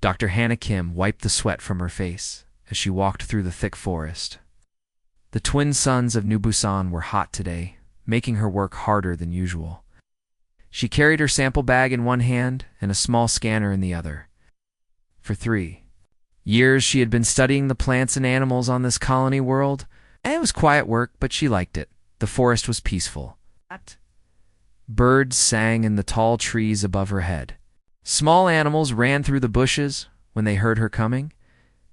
Dr. Hannah Kim wiped the sweat from her face as she walked through the thick forest. The twin suns of New Busan were hot today, making her work harder than usual. She carried her sample bag in one hand and a small scanner in the other. For 3 years she had been studying the plants and animals on this colony world. It was quiet work, but she liked it. The forest was peaceful. Birds sang in the tall trees above her head. Small animals ran through the bushes when they heard her coming.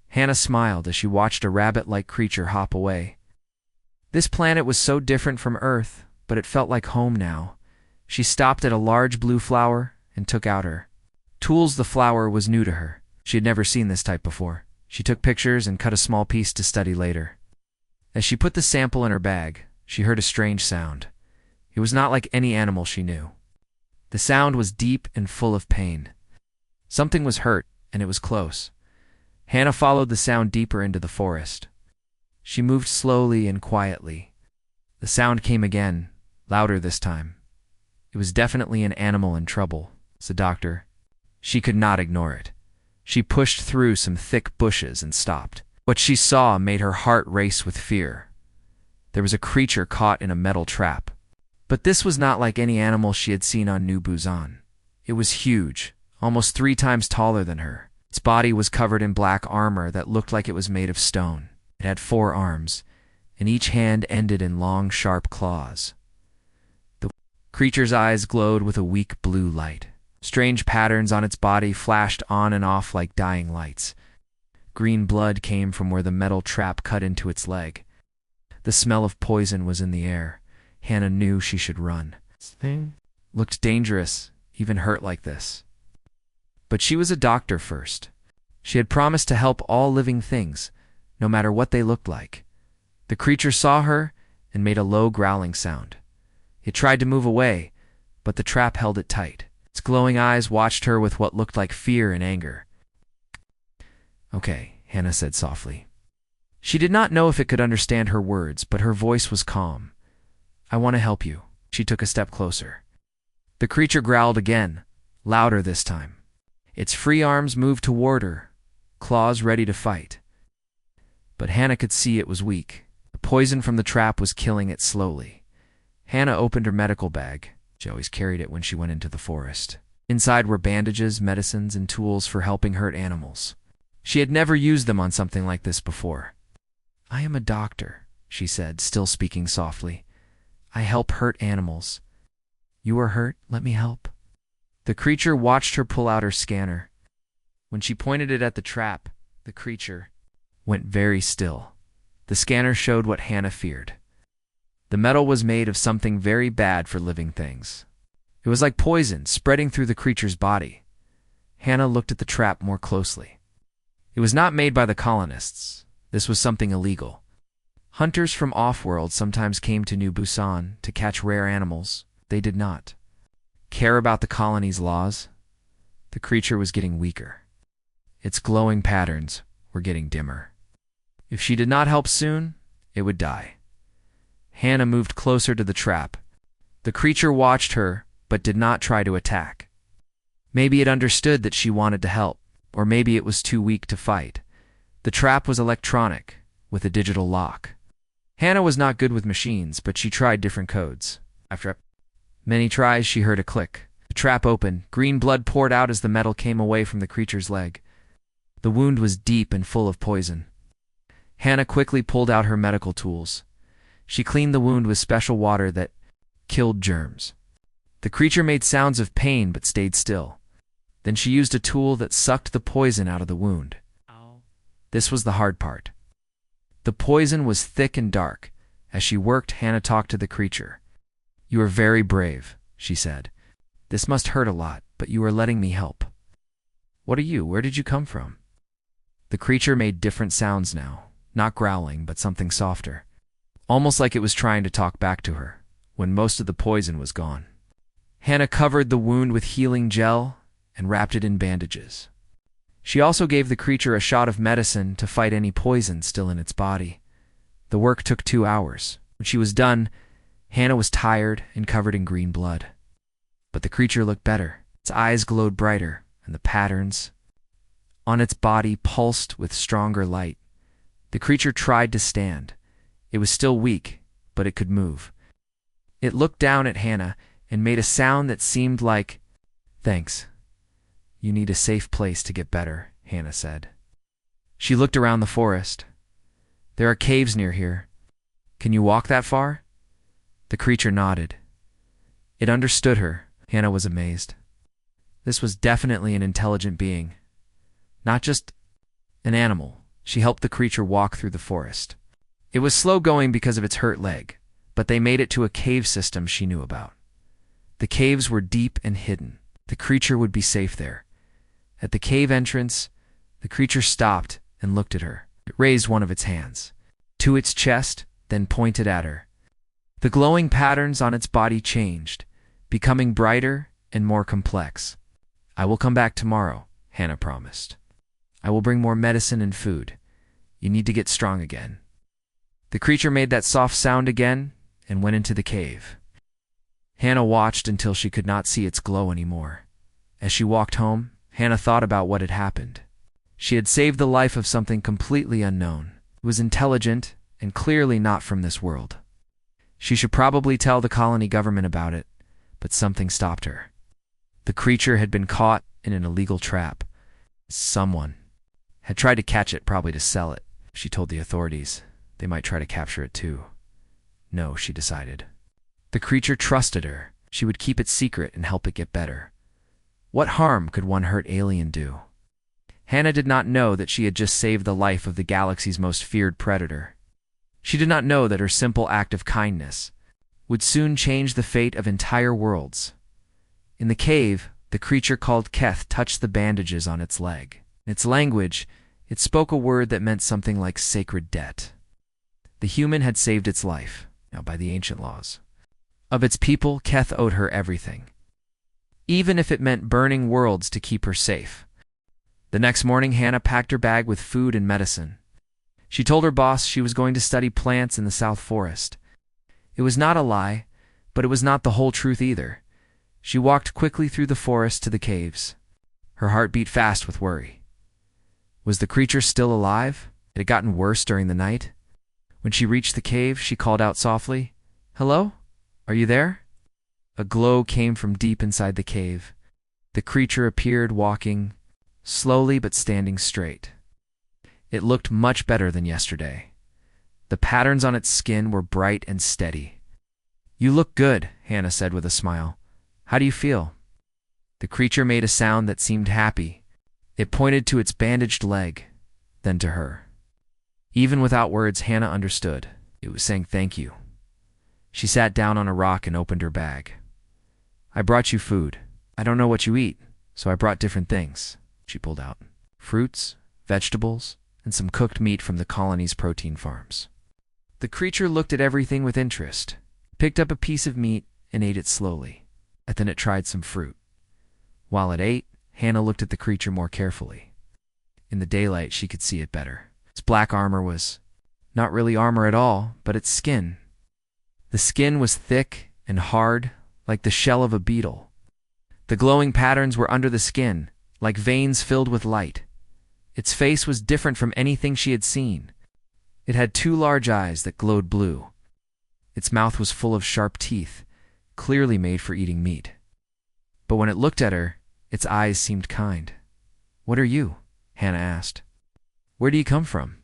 Hannah smiled as she watched a rabbit-like creature hop away. This planet was so different from Earth, but it felt like home now. She stopped at a large blue flower and took out her tools. The flower was new to her. She had never seen this type before. She took pictures and cut a small piece to study later. As she put the sample in her bag, she heard a strange sound. It was not like any animal she knew. The sound was deep and full of pain. Something was hurt, and it was close. Hannah followed the sound deeper into the forest. She moved slowly and quietly. The sound came again, louder this time. It was definitely an animal in trouble, said the doctor. She could not ignore it. She pushed through some thick bushes and stopped. What she saw made her heart race with fear. There was a creature caught in a metal trap. But this was not like any animal she had seen on New Busan. It was huge, almost 3 times taller than her. Its body was covered in black armor that looked like it was made of stone. It had 4 arms, and each hand ended in long, sharp claws. The creature's eyes glowed with a weak blue light. Strange patterns on its body flashed on and off like dying lights. Green blood came from where the metal trap cut into its leg. The smell of poison was in the air. Hannah knew she should run. This thing looked dangerous, even hurt like this. But she was a doctor first. She had promised to help all living things, no matter what they looked like. The creature saw her and made a low growling sound. It tried to move away, but the trap held it tight. Its glowing eyes watched her with what looked like fear and anger. "Okay," Hannah said softly. She did not know if it could understand her words, but her voice was calm. "I want to help you." She took a step closer. The creature growled again, louder this time. Its free arms moved toward her, claws ready to fight. But Hannah could see it was weak. The poison from the trap was killing it slowly. Hannah opened her medical bag. She always carried it when she went into the forest. Inside were bandages, medicines, and tools for helping hurt animals. She had never used them on something like this before. "I am a doctor," she said, still speaking softly. "I help hurt animals. You are hurt? Let me help." The creature watched her pull out her scanner. When she pointed it at the trap, the creature went very still. The scanner showed what Hannah feared. The metal was made of something very bad for living things. It was like poison spreading through the creature's body. Hannah looked at the trap more closely. It was not made by the colonists. This was something illegal. Hunters from off-world sometimes came to New Busan to catch rare animals. They did not care about the colony's laws. The creature was getting weaker. Its glowing patterns were getting dimmer. If she did not help soon, it would die. Hannah moved closer to the trap. The creature watched her, but did not try to attack. Maybe it understood that she wanted to help, or maybe it was too weak to fight. The trap was electronic, with a digital lock. Hannah was not good with machines, but she tried different codes. After many tries, she heard a click. The trap opened. Green blood poured out as the metal came away from the creature's leg. The wound was deep and full of poison. Hannah quickly pulled out her medical tools. She cleaned the wound with special water that killed germs. The creature made sounds of pain but stayed still. Then she used a tool that sucked the poison out of the wound. This was the hard part. The poison was thick and dark. As she worked, Hannah talked to the creature. "You are very brave," she said. "This must hurt a lot, but you are letting me help." "What are you? Where did you come from?" The creature made different sounds now, not growling, but something softer. Almost like it was trying to talk back to her, when most of the poison was gone. Hannah covered the wound with healing gel and wrapped it in bandages. She also gave the creature a shot of medicine to fight any poison still in its body. The work took 2 hours. When she was done, Hannah was tired and covered in green blood. But the creature looked better. Its eyes glowed brighter, and the patterns on its body pulsed with stronger light. The creature tried to stand. It was still weak, but it could move. It looked down at Hannah and made a sound that seemed like, "Thanks. You need a safe place to get better," Hannah said. She looked around the forest. "There are caves near here. Can you walk that far?" The creature nodded. It understood her. Hannah was amazed. This was definitely an intelligent being. Not just an animal. She helped the creature walk through the forest. It was slow going because of its hurt leg, but they made it to a cave system she knew about. The caves were deep and hidden. The creature would be safe there. At the cave entrance, the creature stopped and looked at her. It raised one of its hands to its chest, then pointed at her. The glowing patterns on its body changed, becoming brighter and more complex. "I will come back tomorrow," Hannah promised. "I will bring more medicine and food. You need to get strong again." The creature made that soft sound again and went into the cave. Hannah watched until she could not see its glow anymore. As she walked home, Hannah thought about what had happened. She had saved the life of something completely unknown. It was intelligent and clearly not from this world. She should probably tell the colony government about it, but something stopped her. The creature had been caught in an illegal trap. Someone had tried to catch it, probably to sell it. She told the authorities. They might try to capture it too. No, she decided. The creature trusted her. She would keep it secret and help it get better. What harm could one hurt alien do? Hannah did not know that she had just saved the life of the galaxy's most feared predator. She did not know that her simple act of kindness would soon change the fate of entire worlds. In the cave, the creature called Keth touched the bandages on its leg. In its language, it spoke a word that meant something like sacred debt. The human had saved its life, now by the ancient laws. Of its people, Keth owed her everything, even if it meant burning worlds to keep her safe. The next morning, Hannah packed her bag with food and medicine. She told her boss she was going to study plants in the South Forest. It was not a lie, but it was not the whole truth either. She walked quickly through the forest to the caves. Her heart beat fast with worry. Was the creature still alive? Had it gotten worse during the night? When she reached the cave, she called out softly, "Hello? Are you there?" A glow came from deep inside the cave. The creature appeared, walking slowly but standing straight. It looked much better than yesterday. The patterns on its skin were bright and steady. "You look good," Hannah said with a smile. "How do you feel?" The creature made a sound that seemed happy. It pointed to its bandaged leg, then to her. Even without words, Hannah understood. It was saying thank you. She sat down on a rock and opened her bag. "I brought you food. I don't know what you eat, so I brought different things," she pulled out. Fruits, vegetables, and some cooked meat from the colony's protein farms. The creature looked at everything with interest, picked up a piece of meat, and ate it slowly. And then it tried some fruit. While it ate, Hannah looked at the creature more carefully. In the daylight, she could see it better. Its black armor was not really armor at all, but its skin. The skin was thick and hard, like the shell of a beetle. The glowing patterns were under the skin, like veins filled with light. Its face was different from anything she had seen. It had 2 large eyes that glowed blue. Its mouth was full of sharp teeth, clearly made for eating meat. But when it looked at her, its eyes seemed kind. "What are you?" Hannah asked. "Where do you come from?"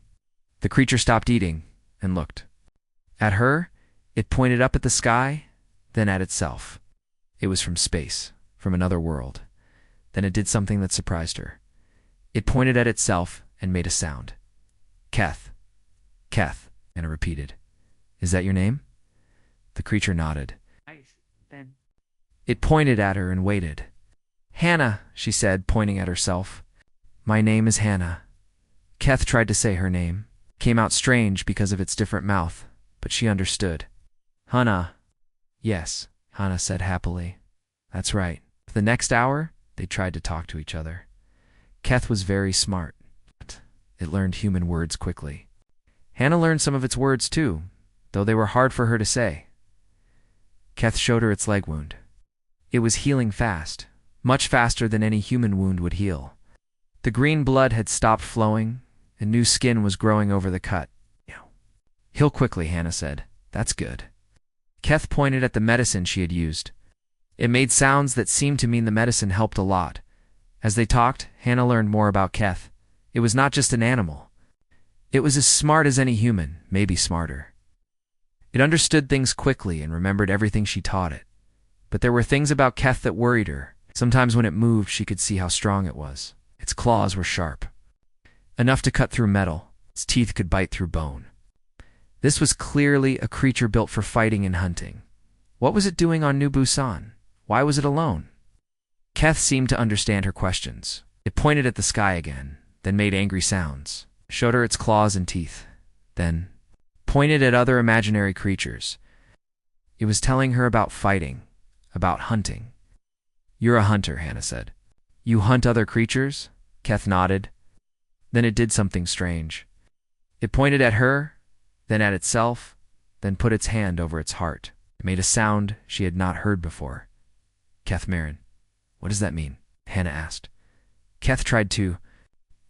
The creature stopped eating and looked. At her, it pointed up at the sky, then at itself. It was from space, from another world. Then it did something that surprised her. It pointed at itself and made a sound. "Keth. Keth," Hannah repeated. "Is that your name?" The creature nodded. Then It pointed at her and waited. "Hannah," she said, pointing at herself. "My name is Hannah." Keth tried to say her name. Came out strange because of its different mouth, but she understood. "Hannah." "Yes," Hannah said happily. "That's right." For the next hour, they tried to talk to each other. Keth was very smart. It learned human words quickly. Hannah learned some of its words too, though they were hard for her to say. Keth showed her its leg wound. It was healing fast, much faster than any human wound would heal. The green blood had stopped flowing, and new skin was growing over the cut. Heal quickly, Hannah said. That's good. Keth pointed at the medicine she had used. It made sounds that seemed to mean the medicine helped a lot. As they talked, Hannah learned more about Keth. It was not just an animal. It was as smart as any human, maybe smarter. It understood things quickly and remembered everything she taught it. But there were things about Keth that worried her. Sometimes when it moved, she could see how strong it was. Its claws were sharp, enough to cut through metal. Its teeth could bite through bone. This was clearly a creature built for fighting and hunting. What was it doing on New Busan? Why was it alone? Keth seemed to understand her questions. It pointed at the sky again, then made angry sounds, showed her its claws and teeth, then pointed at other imaginary creatures. It was telling her about fighting, about hunting. You're a hunter, Hannah said. You hunt other creatures? Keth nodded. Then it did something strange. It pointed at her, then at itself, then put its hand over its heart. It made a sound she had not heard before. Keth Mirren. What does that mean? Hannah asked. Keth tried to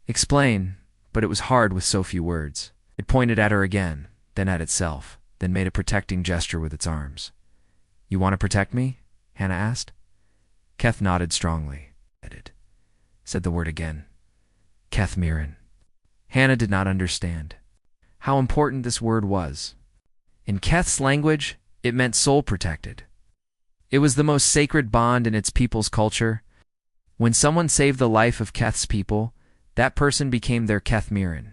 explain, but it was hard with so few words. It pointed at her again, then at itself, then made a protecting gesture with its arms. You want to protect me? Hannah asked. Keth nodded strongly. Said the word again. Keth Mirren. Hannah did not understand how important this word was. In Keth's language, it meant soul protected. It was the most sacred bond in its people's culture. When someone saved the life of Keth's people, that person became their Keth Mirren.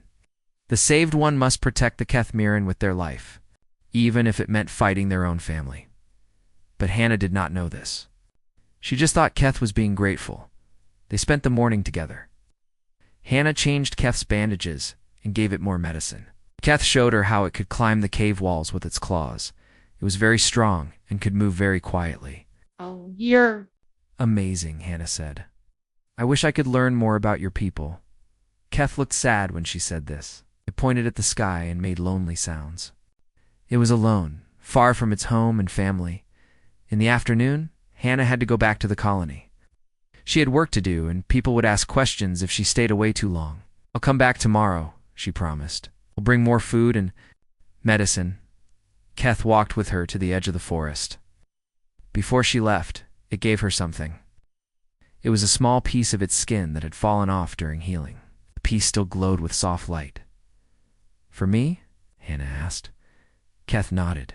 The saved one must protect the Keth Mirren with their life, even if it meant fighting their own family. But Hannah did not know this. She just thought Keth was being grateful. They spent the morning together. Hannah changed Keth's bandages and gave it more medicine. Keth showed her how it could climb the cave walls with its claws. It was very strong and could move very quietly. Oh, you're amazing, Hannah said. I wish I could learn more about your people. Keth looked sad when she said this. It pointed at the sky and made lonely sounds. It was alone, far from its home and family. In the afternoon, Hannah had to go back to the colony. She had work to do, and people would ask questions if she stayed away too long. I'll come back tomorrow, she promised. I'll bring more food and medicine. Keth walked with her to the edge of the forest. Before she left, it gave her something. It was a small piece of its skin that had fallen off during healing. The piece still glowed with soft light. For me? Hannah asked. Keth nodded.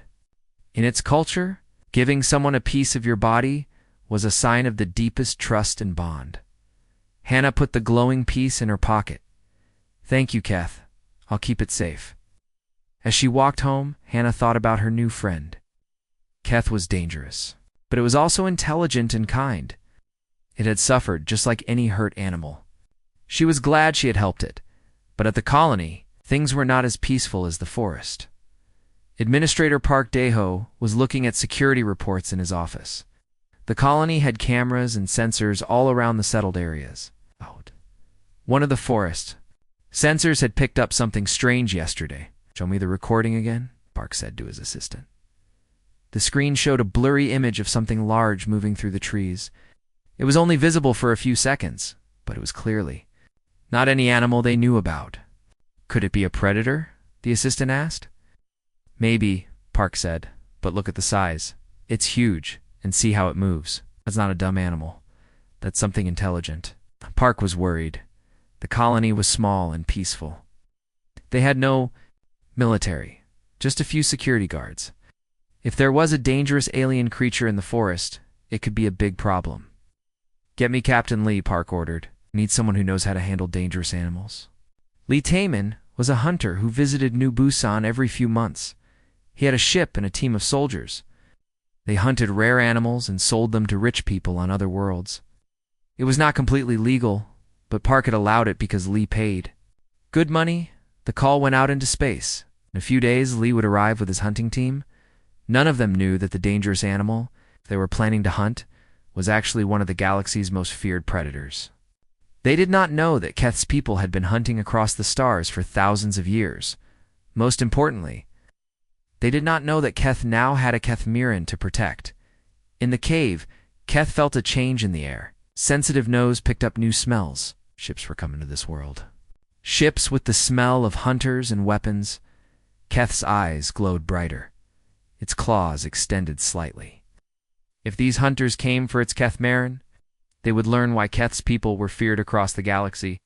In its culture, giving someone a piece of your body was a sign of the deepest trust and bond. Hannah put the glowing piece in her pocket. Thank you, Keth. I'll keep it safe. As she walked home, Hannah thought about her new friend. Keth was dangerous, but it was also intelligent and kind. It had suffered just like any hurt animal. She was glad she had helped it, but at the colony, things were not as peaceful as the forest. Administrator Park Dae-ho was looking at security reports in his office. The colony had cameras and sensors all around the settled areas. One of the forest sensors had picked up something strange yesterday. Show me the recording again, Park said to his assistant. The screen showed a blurry image of something large moving through the trees. It was only visible for a few seconds, but it was clearly not any animal they knew about. Could it be a predator? The assistant asked. Maybe, Park said, but look at the size. It's huge, and see how it moves. That's not a dumb animal. That's something intelligent. Park was worried. The colony was small and peaceful. They had no military, just a few security guards. If there was a dangerous alien creature in the forest, it could be a big problem. Get me Captain Lee, Park ordered. Need someone who knows how to handle dangerous animals. Lee Taemin was a hunter who visited New Busan every few months. He had a ship and a team of soldiers. They hunted rare animals and sold them to rich people on other worlds. It was not completely legal, but Park had allowed it because Lee paid good money. The call went out into space. In a few days, Lee would arrive with his hunting team. None of them knew that the dangerous animal they were planning to hunt was actually one of the galaxy's most feared predators. They did not know that Keth's people had been hunting across the stars for thousands of years. Most importantly, they did not know that Keth now had a Keth Mirren to protect. In the cave, Keth felt a change in the air. Sensitive nose picked up new smells. Ships were coming to this world. Ships with the smell of hunters and weapons. Keth's eyes glowed brighter. Its claws extended slightly. If these hunters came for its Keth Marin, they would learn why Keth's people were feared across the galaxy.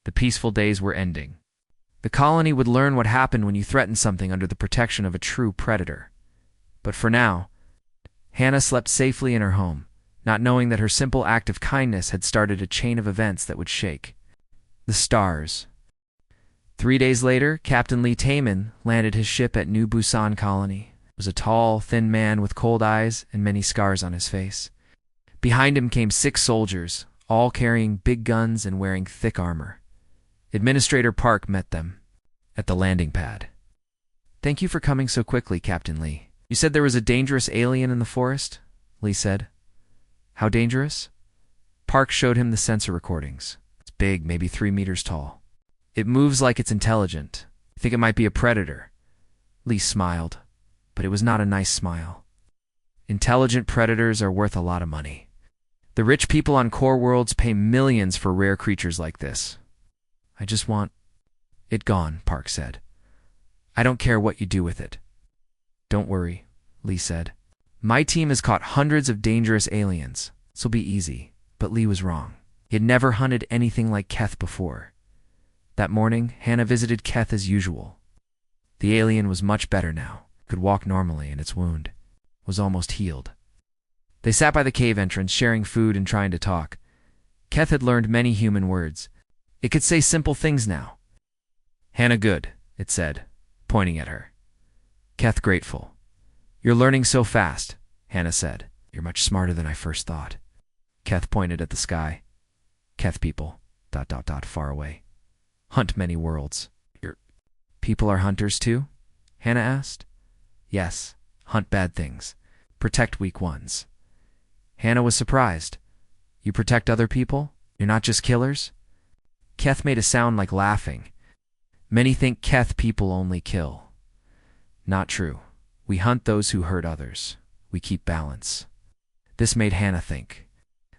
The peaceful days were ending. The colony would learn what happened when you threaten something under the protection of a true predator. But for now, Hannah slept safely in her home, not knowing that her simple act of kindness had started a chain of events that would shake the stars. 3 days later, Captain Lee Taman landed his ship at New Busan Colony. He was a tall, thin man with cold eyes and many scars on his face. Behind him came 6 soldiers, all carrying big guns and wearing thick armor. Administrator Park met them at the landing pad. "Thank you for coming so quickly, Captain Lee. You said there was a dangerous alien in the forest?" Lee said. "How dangerous?" Park showed him the sensor recordings. It's big, maybe 3 meters tall. "It moves like it's intelligent. You think it might be a predator?" Lee smiled, but it was not a nice smile. Intelligent predators are worth a lot of money. The rich people on core worlds pay millions for rare creatures like this. "I just want it gone," Park said. "I don't care what you do with it." "Don't worry," Lee said. "My team has caught hundreds of dangerous aliens. This'll be easy." But Lee was wrong. He had never hunted anything like Keth before. That morning, Hannah visited Keth as usual. The alien was much better now, could walk normally, and its wound was almost healed. They sat by the cave entrance, sharing food and trying to talk. Keth had learned many human words. It could say simple things now. "Hannah good," it said, pointing at her. Keth grateful. "You're learning so fast," Hannah said. "You're much smarter than I first thought." Keth pointed at the sky. "Keth people, ... far away. Hunt many worlds." "Your people are hunters too?" Hannah asked. "Yes, hunt bad things. Protect weak ones." Hannah was surprised. "You protect other people? You're not just killers?" Keth made a sound like laughing. "Many think Keth people only kill. Not true. We hunt those who hurt others. We keep balance." This made Hannah think.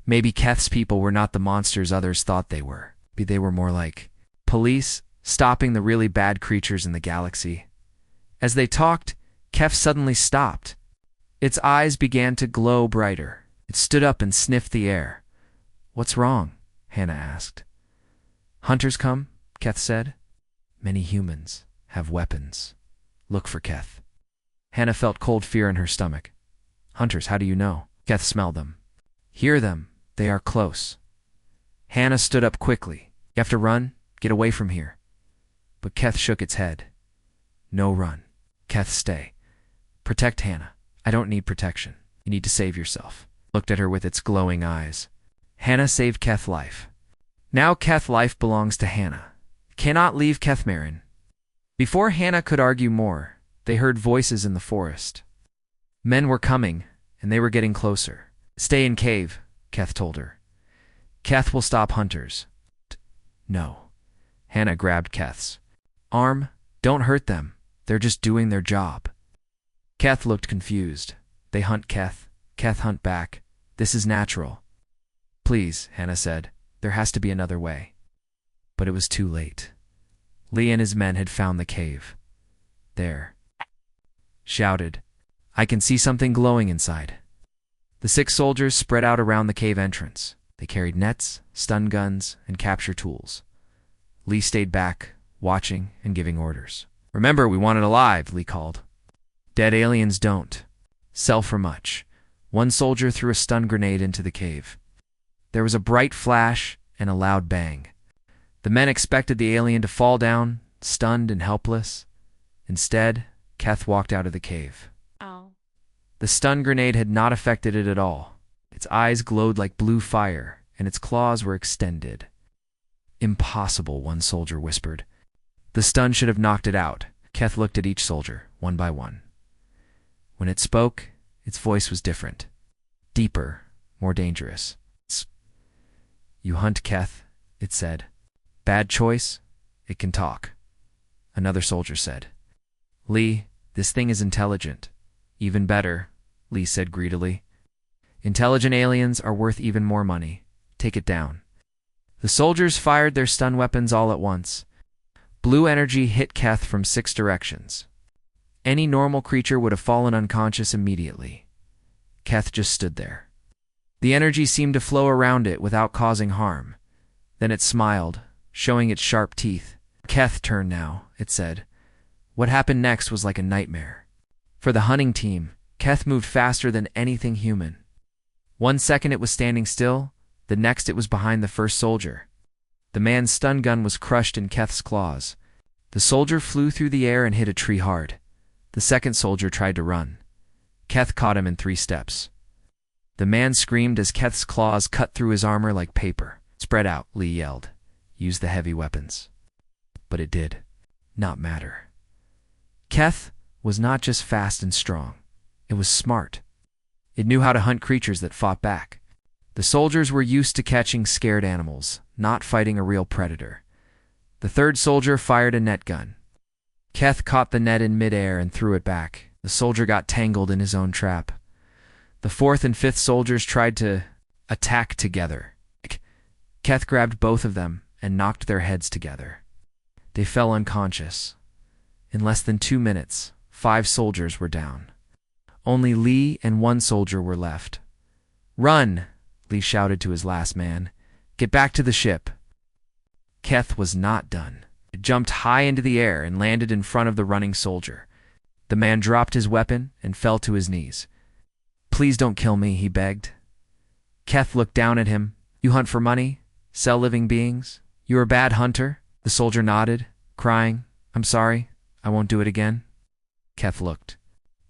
Maybe Keth's people were not the monsters others thought they were. Maybe they were more like police, stopping the really bad creatures in the galaxy. As they talked, Keth suddenly stopped. Its eyes began to glow brighter. It stood up and sniffed the air. "What's wrong?" Hannah asked. "Hunters come," Keth said. "Many humans have weapons. Look for Keth." Hannah felt cold fear in her stomach. "Hunters, how do you know?" Keth smelled them. "Hear them. They are close." Hannah stood up quickly. "You have to run. Get away from here." But Keth shook its head. "No run. Keth, stay. Protect Hannah." "I don't need protection. You need to save yourself." Looked at her with its glowing eyes. Hannah saved Keth's life. Now Keth's life belongs to Hannah. Cannot leave Keth Marin. Before Hannah could argue more, they heard voices in the forest. Men were coming, and they were getting closer. "Stay in cave," Keth told her. "Keth will stop hunters." "No." Hannah grabbed Keth's arm. "Don't hurt them. They're just doing their job." Keth looked confused. "They hunt Keth. Keth hunt back. This is natural." "Please," Hannah said. "There has to be another way." But it was too late. Lee and his men had found the cave. "There," shouted. "I can see something glowing inside." The 6 soldiers spread out around the cave entrance. They carried nets, stun guns, and capture tools. Lee stayed back, watching and giving orders. "Remember, we want it alive," Lee called. "Dead aliens don't sell for much." One soldier threw a stun grenade into the cave. There was a bright flash and a loud bang. The men expected the alien to fall down, stunned and helpless. Instead, Keth walked out of the cave. Oh. The stun grenade had not affected it at all. Its eyes glowed like blue fire, and its claws were extended. "Impossible," one soldier whispered. "The stun should have knocked it out." Keth looked at each soldier, one by one. When it spoke, its voice was different. Deeper, more dangerous. "You hunt Keth," it said. "Bad choice. It can talk." Another soldier said. "Lee, this thing is intelligent." "Even better," Lee said greedily. "Intelligent aliens are worth even more money. Take it down." The soldiers fired their stun weapons all at once. Blue energy hit Keth from 6 directions. Any normal creature would have fallen unconscious immediately. Keth just stood there. The energy seemed to flow around it without causing harm. Then it smiled, showing its sharp teeth. Keth turn now, it said. What happened next was like a nightmare. For the hunting team, Keth moved faster than anything human. 1 second it was standing still, the next it was behind the first soldier. The man's stun gun was crushed in Keth's claws. The soldier flew through the air and hit a tree hard. The second soldier tried to run. Keth caught him in 3 steps. The man screamed as Keth's claws cut through his armor like paper. Spread out, Lee yelled. Use the heavy weapons. But it did not matter. Keth was not just fast and strong. It was smart. It knew how to hunt creatures that fought back. The soldiers were used to catching scared animals, not fighting a real predator. The third soldier fired a net gun. Keth caught the net in midair and threw it back. The soldier got tangled in his own trap. The fourth and fifth soldiers tried to attack together. Keth grabbed both of them and knocked their heads together. They fell unconscious. In less than 2 minutes, 5 soldiers were down. Only Lee and 1 soldier were left. Run! Lee shouted to his last man. Get back to the ship. Keth was not done. It jumped high into the air and landed in front of the running soldier. The man dropped his weapon and fell to his knees. Please don't kill me, he begged. Keth looked down at him. You hunt for money? Sell living beings? You're a bad hunter? The soldier nodded, crying. I'm sorry. I won't do it again. Keth looked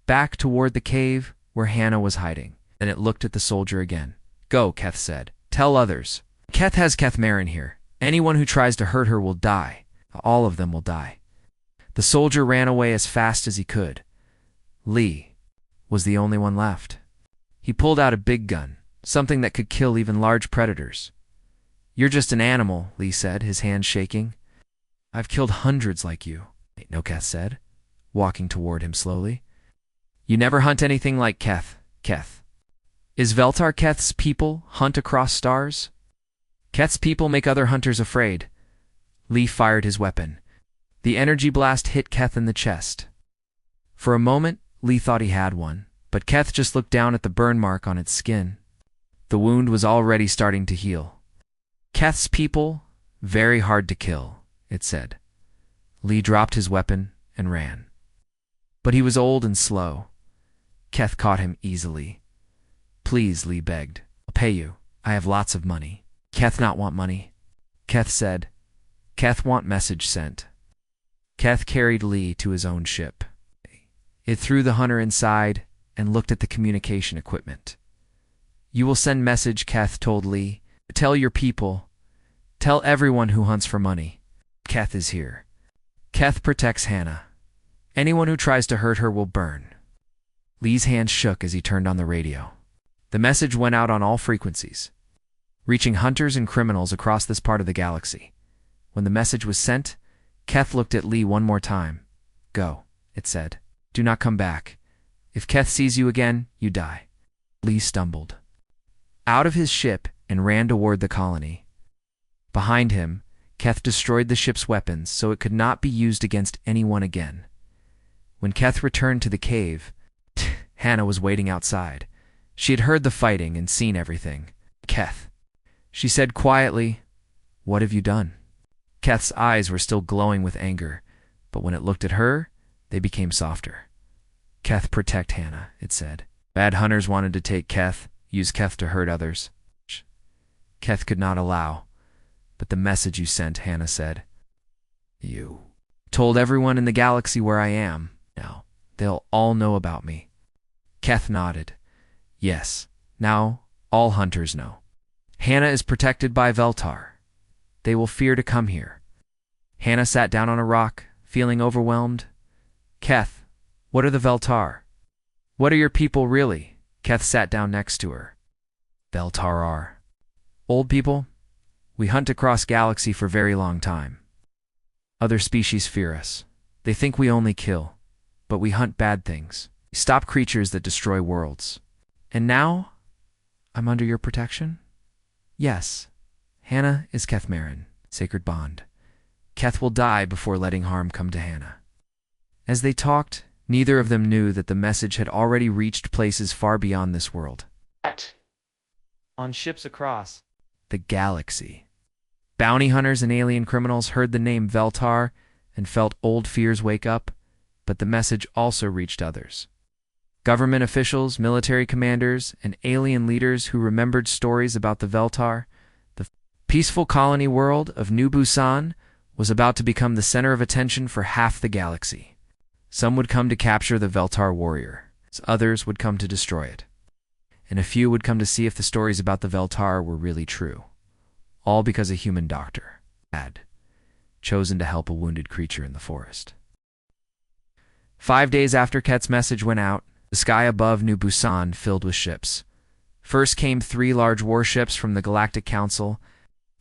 back toward the cave where Hannah was hiding. Then it looked at the soldier again. Go, Keth said. Tell others. Keth has Keth Marin here. Anyone who tries to hurt her will die. All of them will die. The soldier ran away as fast as he could. Lee was the only one left. He pulled out a big gun, something that could kill even large predators. You're just an animal, Lee said, his hands shaking. I've killed hundreds like you, no, Keth said, walking toward him slowly. You never hunt anything like Keth, Keth. Is Veltar Keth's people hunt across stars? Keth's people make other hunters afraid. Lee fired his weapon. The energy blast hit Keth in the chest. For a moment, Lee thought he had one, but Keth just looked down at the burn mark on its skin. The wound was already starting to heal. Keth's people, very hard to kill, it said. Lee dropped his weapon and ran. But he was old and slow. Keth caught him easily. Please, Lee begged. I'll pay you. I have lots of money. Keth not want money. Keth said. Keth want message sent. Keth carried Lee to his own ship. It threw the hunter inside and looked at the communication equipment. You will send message, Keth told Lee. Tell your people. Tell everyone who hunts for money. Keth is here. Keth protects Hannah. Anyone who tries to hurt her will burn. Lee's hand shook as he turned on the radio. The message went out on all frequencies, reaching hunters and criminals across this part of the galaxy. When the message was sent, Keth looked at Lee one more time. Go, it said. Do not come back. If Keth sees you again, you die. Lee stumbled out of his ship and ran toward the colony. Behind him, Keth destroyed the ship's weapons so it could not be used against anyone again. When Keth returned to the cave, Hannah was waiting outside. She had heard the fighting and seen everything. Keth, she said quietly, what have you done? Keth's eyes were still glowing with anger, but when it looked at her, they became softer. Keth, protect Hannah, it said. Bad hunters wanted to take Keth, use Keth to hurt others. Keth could not allow, but the message you sent, Hannah said. You told everyone in the galaxy where I am. Now, they'll all know about me. Keth nodded. Yes, now all hunters know. Hannah is protected by Veltar. They will fear to come here. Hannah sat down on a rock, feeling overwhelmed. Keth, what are the Veltar? What are your people really? Keth sat down next to her. Veltar are old people. We hunt across galaxy for very long time. Other species fear us. They think we only kill, but we hunt bad things. We stop creatures that destroy worlds. And now, I'm under your protection? Yes. Hannah is Keth Marin, sacred bond. Keth will die before letting harm come to Hannah. As they talked, neither of them knew that the message had already reached places far beyond this world. On ships across the galaxy. Bounty hunters and alien criminals heard the name Veltar and felt old fears wake up, but the message also reached others. Government officials, military commanders, and alien leaders who remembered stories about the Veltar. The peaceful colony world of New Busan was about to become the center of attention for half the galaxy. Some would come to capture the Veltar warrior, others would come to destroy it. And a few would come to see if the stories about the Veltar were really true. All because a human doctor had chosen to help a wounded creature in the forest. 5 days after Ket's message went out, the sky above New Busan filled with ships. First came 3 large warships from the Galactic Council.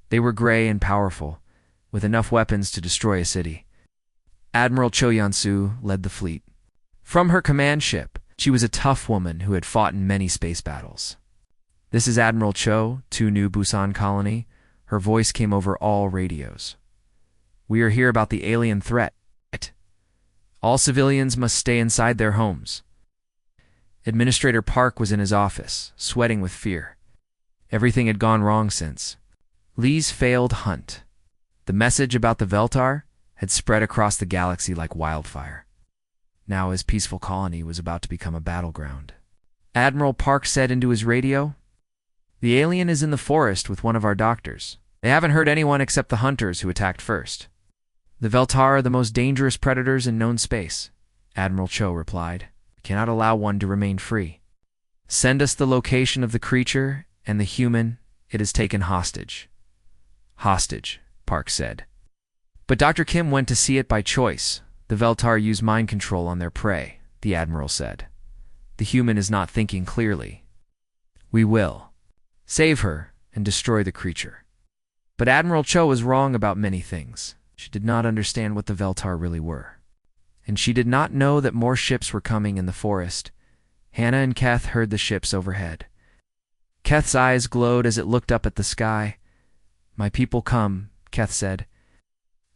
They were gray and powerful, with enough weapons to destroy a city. Admiral Cho Yansu led the fleet. From her command ship, she was a tough woman who had fought in many space battles. "This is Admiral Cho, to New Busan Colony." Her voice came over all radios. "We are here about the alien threat. All civilians must stay inside their homes." Administrator Park was in his office, sweating with fear. Everything had gone wrong since Lee's failed hunt. The message about the Veltar had spread across the galaxy like wildfire. Now his peaceful colony was about to become a battleground. Admiral Park said into his radio, "The alien is in the forest with one of our doctors. They haven't hurt anyone except the hunters who attacked first. The Veltar are the most dangerous predators in known space." Admiral Cho replied, "We cannot allow one to remain free. Send us the location of the creature and the human it has taken hostage." "Hostage," Park said. "But Dr. Kim went to see it by choice. The Veltar use mind control on their prey," the Admiral said. "The human is not thinking clearly. We will save her and destroy the creature." But Admiral Cho was wrong about many things. She did not understand what the Veltar really were. And she did not know that more ships were coming in the forest. Hannah and Keth heard the ships overhead. Keth's eyes glowed as it looked up at the sky. "My people come," Keth said.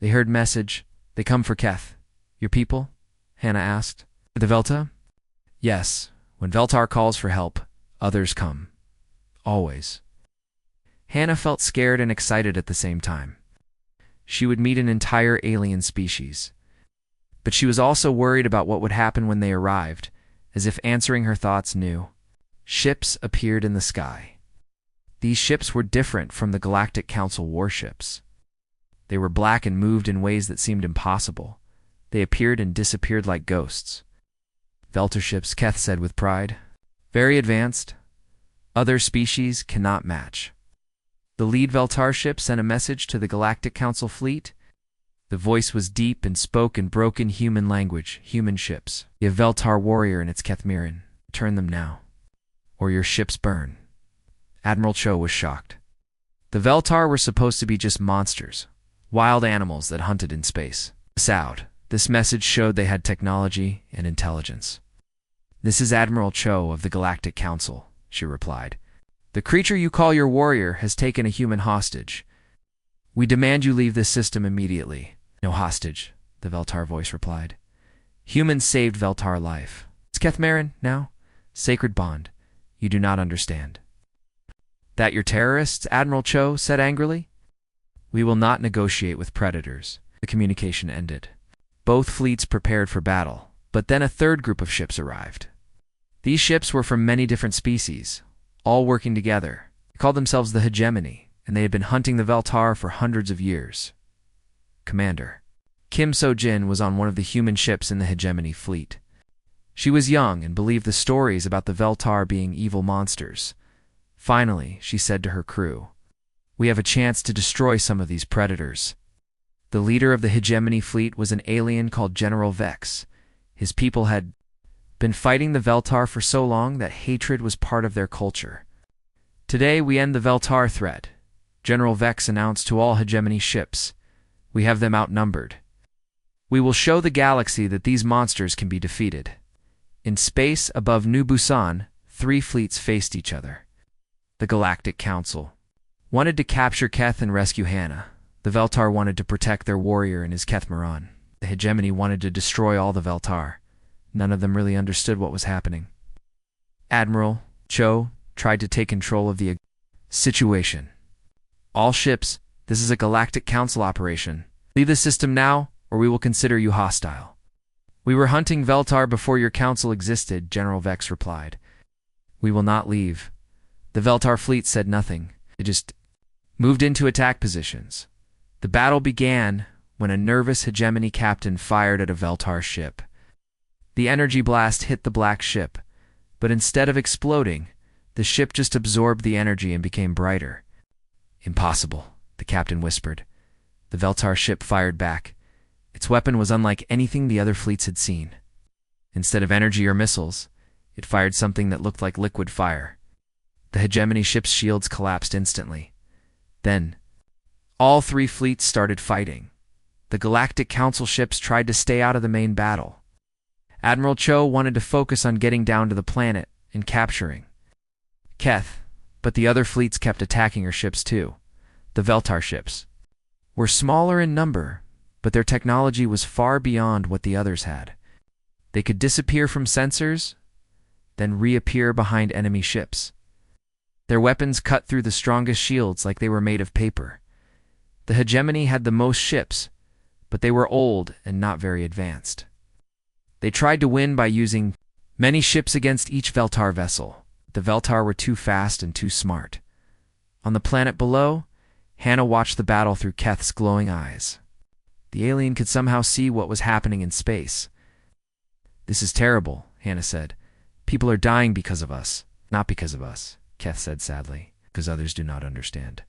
"They heard message. They come for Keth." "Your people?" Hannah asked. "The Velta?" "Yes. When Veltar calls for help, others come. Always." Hannah felt scared and excited at the same time. She would meet an entire alien species. But she was also worried about what would happen when they arrived, as if answering her thoughts new. Ships appeared in the sky. These ships were different from the Galactic Council warships. They were black and moved in ways that seemed impossible. They appeared and disappeared like ghosts. "Veltar ships," Keth said with pride. "Very advanced. Other species cannot match." The lead Veltar ship sent a message to the Galactic Council fleet. The voice was deep and spoke in broken human language. "Human ships. You have Veltar warrior and its Keth Marin. Turn them now, or your ships burn." Admiral Cho was shocked. The Veltar were supposed to be just monsters, wild animals that hunted in space. This message showed they had technology and intelligence. "This is Admiral Cho of the Galactic Council," she replied. "The creature you call your warrior has taken a human hostage. We demand you leave this system immediately." "No hostage," the Veltar voice replied. "Humans saved Veltar life. It's Keth Marin now. Sacred bond. You do not understand." "That your terrorists?" Admiral Cho said angrily. "We will not negotiate with predators." The communication ended. Both fleets prepared for battle, but then a third group of ships arrived. These ships were from many different species, all working together. They called themselves the Hegemony, and they had been hunting the Veltar for hundreds of years. Commander Kim So-jin was on one of the human ships in the Hegemony fleet. She was young and believed the stories about the Veltar being evil monsters. Finally, she said to her crew, "We have a chance to destroy some of these predators." The leader of the Hegemony fleet was an alien called General Vex. His people had been fighting the Veltar for so long that hatred was part of their culture. "Today we end the Veltar threat," General Vex announced to all Hegemony ships. "We have them outnumbered. We will show the galaxy that these monsters can be defeated." In space above New Busan, 3 fleets faced each other. The Galactic Council wanted to capture Keth and rescue Hannah. The Veltar wanted to protect their warrior and his Kethmaran. The hegemony wanted to destroy all the Veltar. None of them really understood what was happening. Admiral Cho tried to take control of the situation. All ships, this is a Galactic Council operation. Leave the system now, or we will consider you hostile. We were hunting Veltar before your council existed, General Vex replied. We will not leave. The Veltar fleet said nothing. It just moved into attack positions. The battle began when a nervous hegemony captain fired at a Veltar ship. The energy blast hit the black ship, but instead of exploding, the ship just absorbed the energy and became brighter. Impossible, the captain whispered. The Veltar ship fired back. Its weapon was unlike anything the other fleets had seen. Instead of energy or missiles, it fired something that looked like liquid fire. The hegemony ship's shields collapsed instantly. Then, all three fleets started fighting. The Galactic Council ships tried to stay out of the main battle. Admiral Cho wanted to focus on getting down to the planet and capturing Keth, but the other fleets kept attacking her ships too. The Veltar ships were smaller in number, but their technology was far beyond what the others had. They could disappear from sensors, then reappear behind enemy ships. Their weapons cut through the strongest shields like they were made of paper. The hegemony had the most ships, but they were old and not very advanced. They tried to win by using many ships against each Veltar vessel. The Veltar were too fast and too smart. On the planet below, Hannah watched the battle through Keth's glowing eyes. The alien could somehow see what was happening in space. This is terrible, Hannah said. People are dying because of us. Not because of us, Keth said sadly, because others do not understand.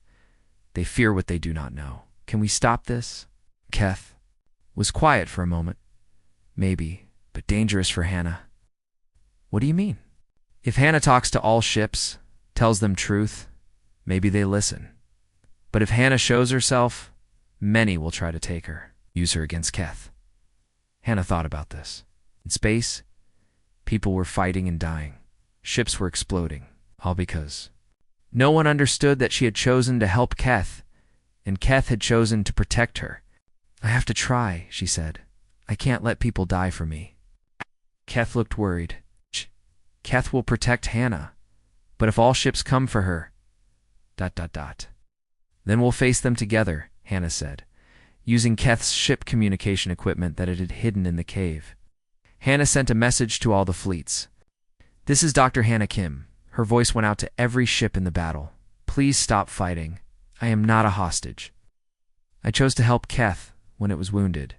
They fear what they do not know. Can we stop this? Keth was quiet for a moment. Maybe, but dangerous for Hannah. What do you mean? If Hannah talks to all ships, tells them truth, maybe they listen. But if Hannah shows herself, many will try to take her, use her against Keth. Hannah thought about this. In space, people were fighting and dying. Ships were exploding, all because no one understood that she had chosen to help Keth, and Keth had chosen to protect her. I have to try, she said. I can't let people die for me. Keth looked worried. Keth will protect Hannah, but if all ships come for her, ... Then we'll face them together, Hannah said, using Keth's ship communication equipment that it had hidden in the cave. Hannah sent a message to all the fleets. This is Dr. Hannah Kim. Her voice went out to every ship in the battle. Please stop fighting. I am not a hostage. I chose to help Keth when it was wounded.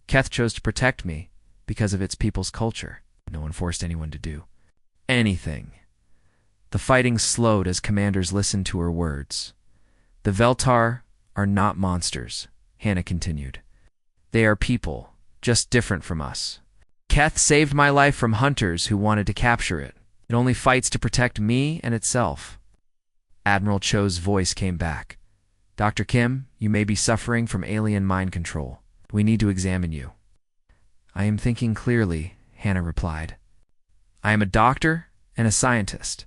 Keth chose to protect me because of its people's culture. No one forced anyone to do anything. The fighting slowed as commanders listened to her words. The Veltar are not monsters, Hannah continued. They are people, just different from us. Keth saved my life from hunters who wanted to capture it. It only fights to protect me and itself. Admiral Cho's voice came back. Dr. Kim, you may be suffering from alien mind control. We need to examine you. I am thinking clearly, Hannah replied. I am a doctor and a scientist.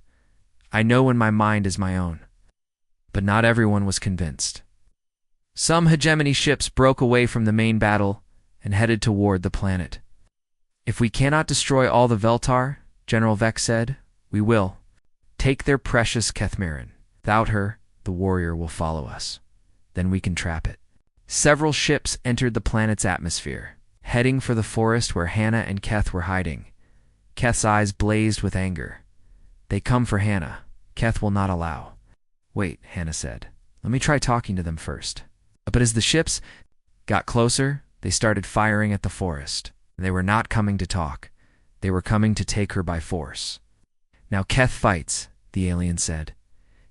I know when my mind is my own. But not everyone was convinced. Some hegemony ships broke away from the main battle and headed toward the planet. If we cannot destroy all the Veltar, General Vex said, we will. Take their precious Kethmaran. Without her, the warrior will follow us. Then we can trap it. Several ships entered the planet's atmosphere, heading for the forest where Hannah and Keth were hiding. Keth's eyes blazed with anger. They come for Hannah. Keth will not allow. Wait, Hannah said. Let me try talking to them first. But as the ships got closer, they started firing at the forest. They were not coming to talk. They were coming to take her by force. Now Keth fights, the alien said.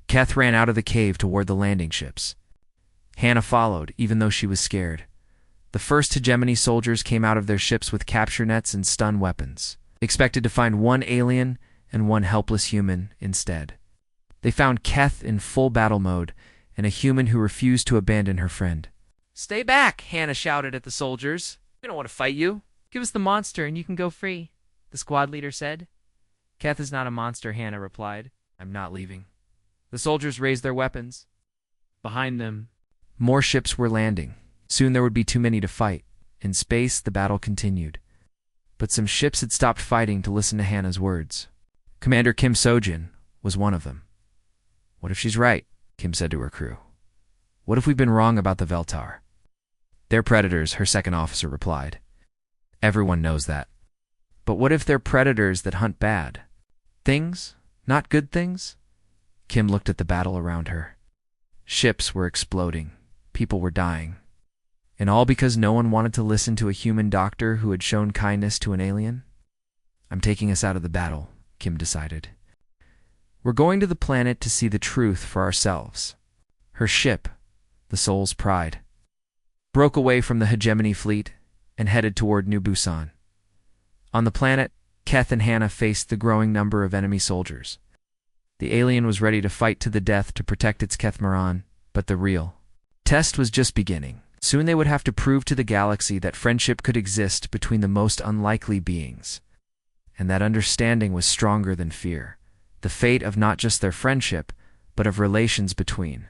Keth ran out of the cave toward the landing ships. Hannah followed, even though she was scared. The first hegemony soldiers came out of their ships with capture nets and stun weapons. They expected to find one alien and one helpless human instead. They found Keth in full battle mode and a human who refused to abandon her friend. Stay back, Hannah shouted at the soldiers. We don't want to fight you. Give us the monster and you can go free, the squad leader said. Keth is not a monster, Hannah replied. I'm not leaving. The soldiers raised their weapons. Behind them, More ships were landing. Soon there would be too many to fight. In space, the battle continued. But some ships had stopped fighting to listen to Hannah's words. Commander Kim Sojin was one of them. "What if she's right?" Kim said to her crew. "What if we've been wrong about the Veltar?" "They're predators," her second officer replied. "Everyone knows that. But what if they're predators that hunt bad things, not good things?" Kim looked at the battle around her. Ships were exploding. People were dying. And all because no one wanted to listen to a human doctor who had shown kindness to an alien? "I'm taking us out of the battle," Kim decided. "We're going to the planet to see the truth for ourselves." Her ship, the Soul's Pride, broke away from the hegemony fleet and headed toward New Busan. On the planet, Keth and Hannah faced the growing number of enemy soldiers. The alien was ready to fight to the death to protect its Kethmaran, but the real test was just beginning. Soon they would have to prove to the galaxy that friendship could exist between the most unlikely beings, and that understanding was stronger than fear. The fate of not just their friendship, but of relations between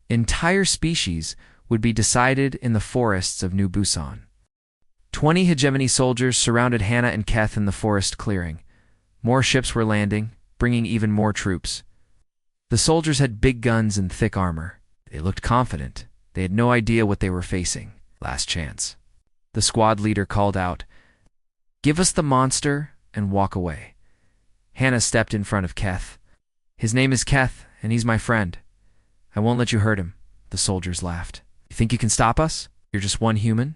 entire species would be decided in the forests of New Busan. 20 hegemony soldiers surrounded Hannah and Keth in the forest clearing. More ships were landing, bringing even more troops. The soldiers had big guns and thick armor. They looked confident. They had no idea what they were facing. Last chance. The squad leader called out, "Give us the monster and walk away." Hannah stepped in front of Keth. "His name is Keth, and he's my friend. I won't let you hurt him." The soldiers laughed. "You think you can stop us? You're just one human?"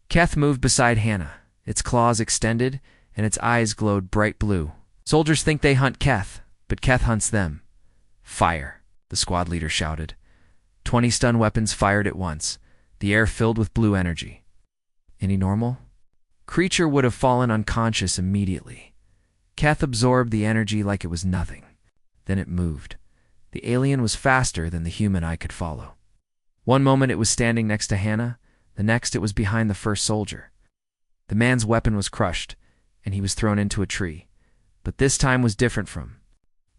Keth moved beside Hannah. Its claws extended, and its eyes glowed bright blue. "Soldiers think they hunt Keth, but Keth hunts them." "Fire!" the squad leader shouted. 20 stun weapons fired at once, the air filled with blue energy. Any normal creature would have fallen unconscious immediately. Keth absorbed the energy like it was nothing. Then it moved. The alien was faster than the human eye could follow. One moment it was standing next to Hannah, the next it was behind the first soldier. The man's weapon was crushed, and he was thrown into a tree. But this time was different from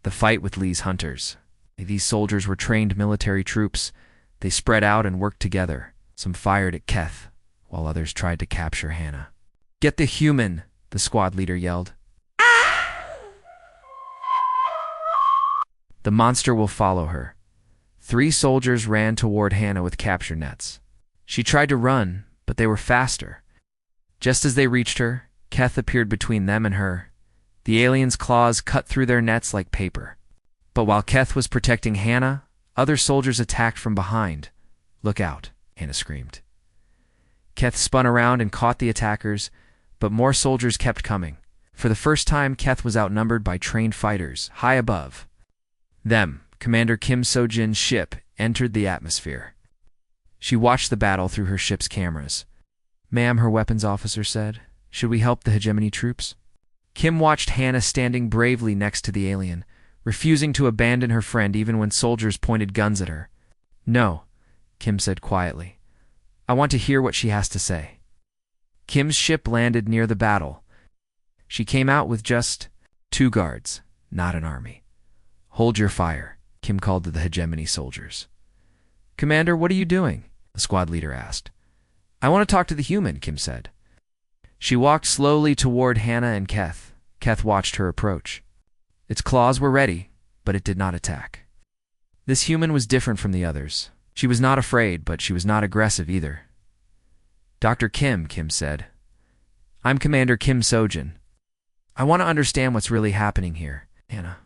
the fight with Lee's hunters. These soldiers were trained military troops. They spread out and worked together. Some fired at Keth, while others tried to capture Hannah. "Get the human!" the squad leader yelled. "The monster will follow her." 3 soldiers ran toward Hannah with capture nets. She tried to run, but they were faster. Just as they reached her, Keth appeared between them and her. The alien's claws cut through their nets like paper. But while Keth was protecting Hannah, other soldiers attacked from behind. "Look out," Hannah screamed. Keth spun around and caught the attackers, but more soldiers kept coming. For the first time, Keth was outnumbered by trained fighters, high above them. Commander Kim Sojin's ship entered the atmosphere. She watched the battle through her ship's cameras. "Ma'am," her weapons officer said, "should we help the hegemony troops?" Kim watched Hannah standing bravely next to the alien, refusing to abandon her friend even when soldiers pointed guns at her. "No," Kim said quietly. "I want to hear what she has to say." Kim's ship landed near the battle. She came out with just 2 guards, not an army. "Hold your fire," Kim called to the hegemony soldiers. "Commander, what are you doing?" the squad leader asked. "I want to talk to the human," Kim said. She walked slowly toward Hannah and Keth. Keth watched her approach. Its claws were ready, but it did not attack. This human was different from the others. She was not afraid, but she was not aggressive either. "Dr. Kim," Kim said. "I'm Commander Kim Sojin. I want to understand what's really happening here." Hannah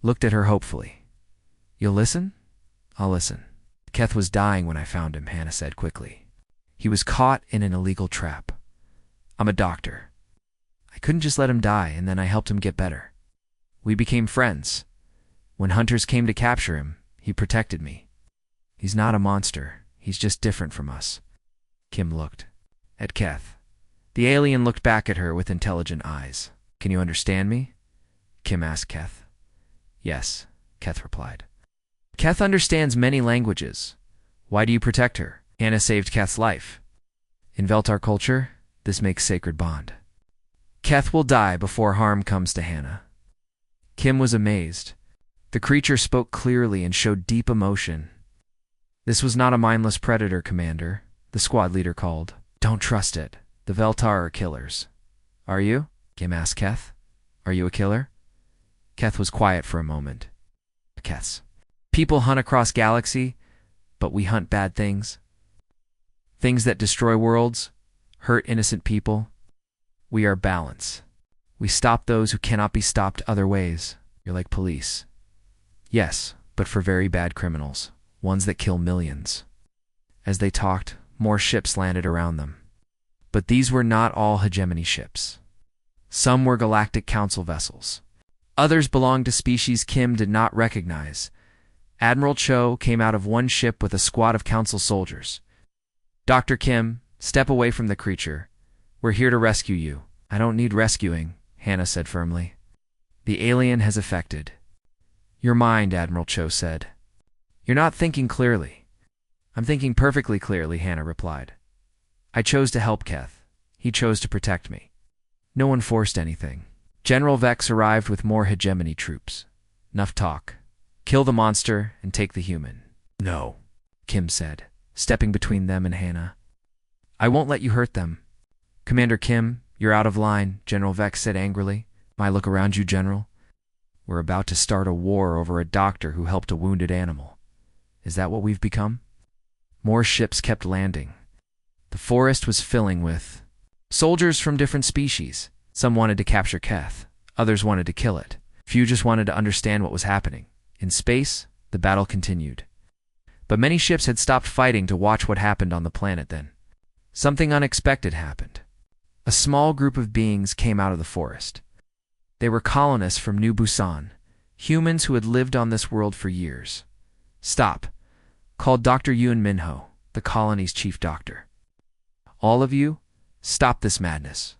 looked at her hopefully. "You'll listen?" "I'll listen." "Keth was dying when I found him," Hannah said quickly. "He was caught in an illegal trap. I'm a doctor. I couldn't just let him die, and then I helped him get better. We became friends. When hunters came to capture him, he protected me. He's not a monster. He's just different from us." Kim looked at Keth. The alien looked back at her with intelligent eyes. "Can you understand me?" Kim asked Keth. "Yes," Keth replied. "Keth understands many languages. Why do you protect her?" "Hannah saved Keth's life. In Veltar culture, this makes sacred bond. Keth will die before harm comes to Hannah." Kim was amazed. The creature spoke clearly and showed deep emotion. This was not a mindless predator, Commander, the squad leader called. Don't trust it. The Veltar are killers. Are you? Kim asked Keth. Are you a killer? Keth was quiet for a moment. Keth's. People hunt across galaxy, but we hunt bad things. Things that destroy worlds, hurt innocent people. We are balance. We stop those who cannot be stopped other ways. You're like police. Yes, but for very bad criminals, ones that kill millions. As they talked, more ships landed around them. But these were not all hegemony ships. Some were Galactic Council vessels. Others belonged to species Kim did not recognize. Admiral Cho came out of one ship with a squad of Council soldiers. Dr. Kim, step away from the creature. We're here to rescue you. I don't need rescuing, Hannah said firmly. The alien has affected your mind, Admiral Cho said. You're not thinking clearly. I'm thinking perfectly clearly, Hannah replied. I chose to help Keth. He chose to protect me. No one forced anything. General Vex arrived with more hegemony troops. Enough talk. Kill the monster and take the human. No, Kim said, stepping between them and Hannah. I won't let you hurt them. Commander Kim, you're out of line, General Vex said angrily. My look around you, General. We're about to start a war over a doctor who helped a wounded animal. Is that what we've become? More ships kept landing. The forest was filling with soldiers from different species. Some wanted to capture Keth. Others wanted to kill it. Few just wanted to understand what was happening. In space, the battle continued. But many ships had stopped fighting to watch what happened on the planet then. Something unexpected happened. A small group of beings came out of the forest. They were colonists from New Busan, humans who had lived on this world for years. Stop, called Dr. Yoon Minho, the colony's chief doctor. All of you, stop this madness.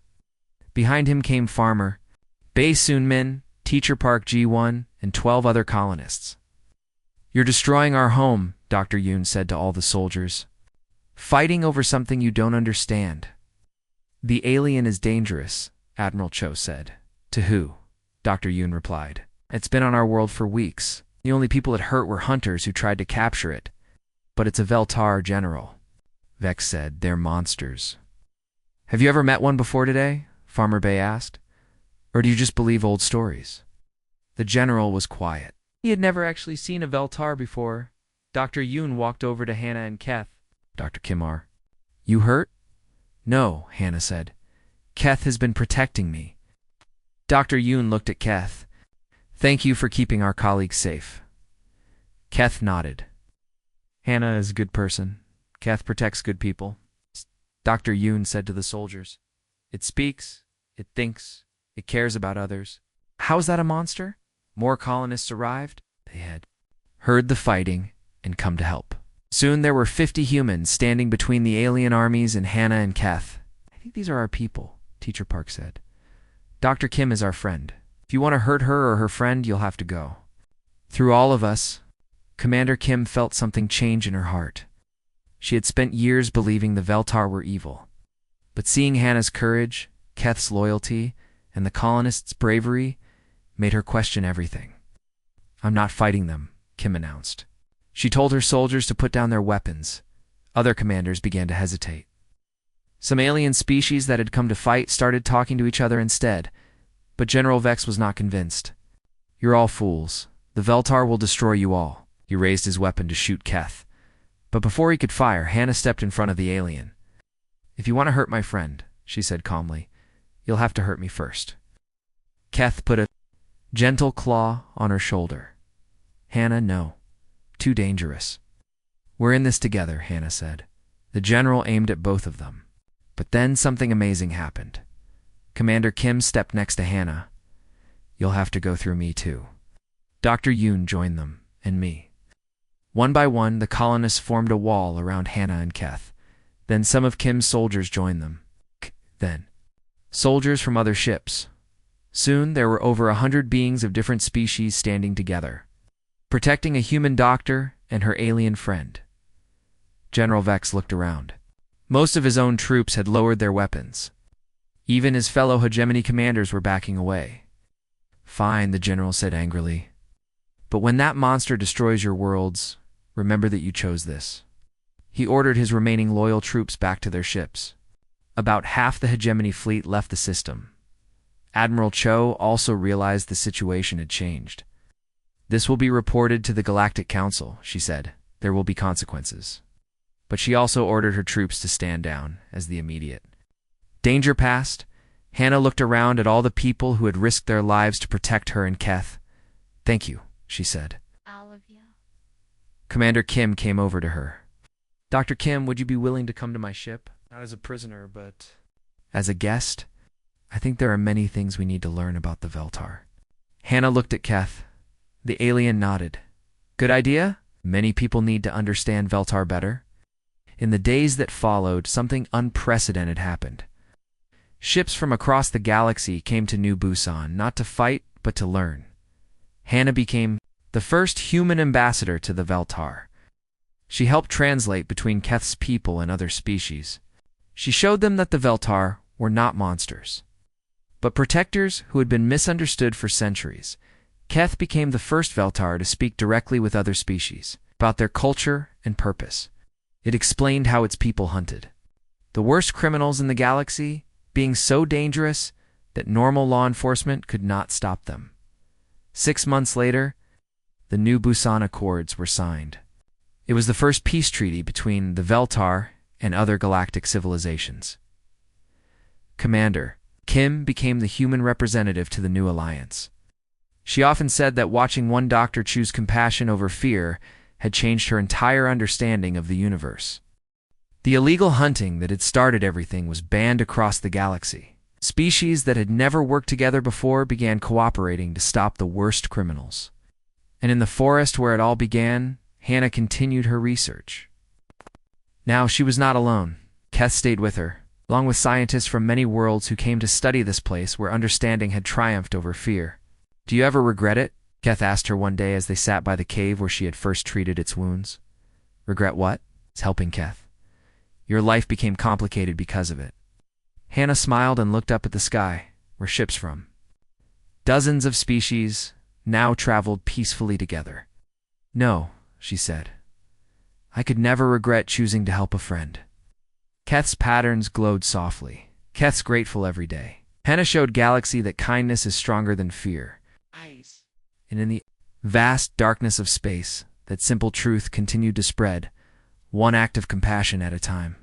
Behind him came Farmer, Bae Soon-min, Teacher Park Ji-won, and 12 other colonists. You're destroying our home, Dr. Yoon said to all the soldiers. Fighting over something you don't understand. The alien is dangerous, Admiral Cho said. To who? Dr. Yoon replied. It's been on our world for weeks. The only people it hurt were hunters who tried to capture it. But it's a Veltar general. Vex said, they're monsters. Have you ever met one before today? Farmer Bae asked. Or do you just believe old stories? The general was quiet. He had never actually seen a Veltar before. Dr. Yoon walked over to Hannah and Keth. Dr. Kimar. You hurt? No, Hannah said. Keth has been protecting me. Dr. Yoon looked at Keth. Thank you for keeping our colleagues safe. Keth nodded. Hannah is a good person. Keth protects good people. Dr. Yoon said to the soldiers. It speaks, it thinks, it cares about others. How's that a monster? More colonists arrived. They had heard the fighting and come to help. Soon there were 50 humans standing between the alien armies and Hannah and Keth. I think these are our people, Teacher Park said. Dr. Kim is our friend. If you want to hurt her or her friend, you'll have to go. Through all of us, Commander Kim felt something change in her heart. She had spent years believing the Veltar were evil. But seeing Hannah's courage, Keth's loyalty, and the colonists' bravery made her question everything. I'm not fighting them, Kim announced. She told her soldiers to put down their weapons. Other commanders began to hesitate. Some alien species that had come to fight started talking to each other instead, but General Vex was not convinced. You're all fools. The Veltar will destroy you all. He raised his weapon to shoot Keth. But before he could fire, Hannah stepped in front of the alien. If you want to hurt my friend, she said calmly, you'll have to hurt me first. Keth put a gentle claw on her shoulder. Hannah, no. Too dangerous. We're in this together, Hannah said. The general aimed at both of them. But then something amazing happened. Commander Kim stepped next to Hannah. You'll have to go through me too. Dr. Yoon joined them, and me. One by one, the colonists formed a wall around Hannah and Keth. Then some of Kim's soldiers joined them. Then soldiers from other ships. Soon there were over 100 beings of different species standing together, protecting a human doctor and her alien friend. General Vex looked around. Most of his own troops had lowered their weapons. Even his fellow hegemony commanders were backing away. Fine, the general said angrily. But when that monster destroys your worlds, remember that you chose this. He ordered his remaining loyal troops back to their ships. About half the hegemony fleet left the system. Admiral Cho also realized the situation had changed. This will be reported to the Galactic Council, she said. There will be consequences. But she also ordered her troops to stand down as the immediate danger passed. Hannah looked around at all the people who had risked their lives to protect her and Keth. Thank you, she said. All of you. Commander Kim came over to her. Dr. Kim, would you be willing to come to my ship? Not as a prisoner, but As a guest? I think there are many things we need to learn about the Veltar. Hannah looked at Keth. The alien nodded. Good idea? Many people need to understand Veltar better. In the days that followed, something unprecedented happened. Ships from across the galaxy came to New Busan, not to fight, but to learn. Hannah became the first human ambassador to the Veltar. She helped translate between Keth's people and other species. She showed them that the Veltar were not monsters, but protectors who had been misunderstood for centuries. Keth became the first Veltar to speak directly with other species about their culture and purpose. It explained how its people hunted the worst criminals in the galaxy, being so dangerous that normal law enforcement could not stop them. 6 months later, the New Busan Accords were signed. It was the first peace treaty between the Veltar and other galactic civilizations. Commander Kim became the human representative to the new alliance. She often said that watching one doctor choose compassion over fear had changed her entire understanding of the universe. The illegal hunting that had started everything was banned across the galaxy. Species that had never worked together before began cooperating to stop the worst criminals. And in the forest where it all began, Hannah continued her research. Now she was not alone. Keth stayed with her, along with scientists from many worlds who came to study this place where understanding had triumphed over fear. Do you ever regret it? Keth asked her one day as they sat by the cave where she had first treated its wounds. Regret what? It's helping Keth. Your life became complicated because of it. Hannah smiled and looked up at the sky, where ships from dozens of species now traveled peacefully together. No, she said. I could never regret choosing to help a friend. Keth's patterns glowed softly. Keth's grateful every day. Hannah showed Galaxy that kindness is stronger than fear. ice. And in the vast darkness of space, that simple truth continued to spread, one act of compassion at a time.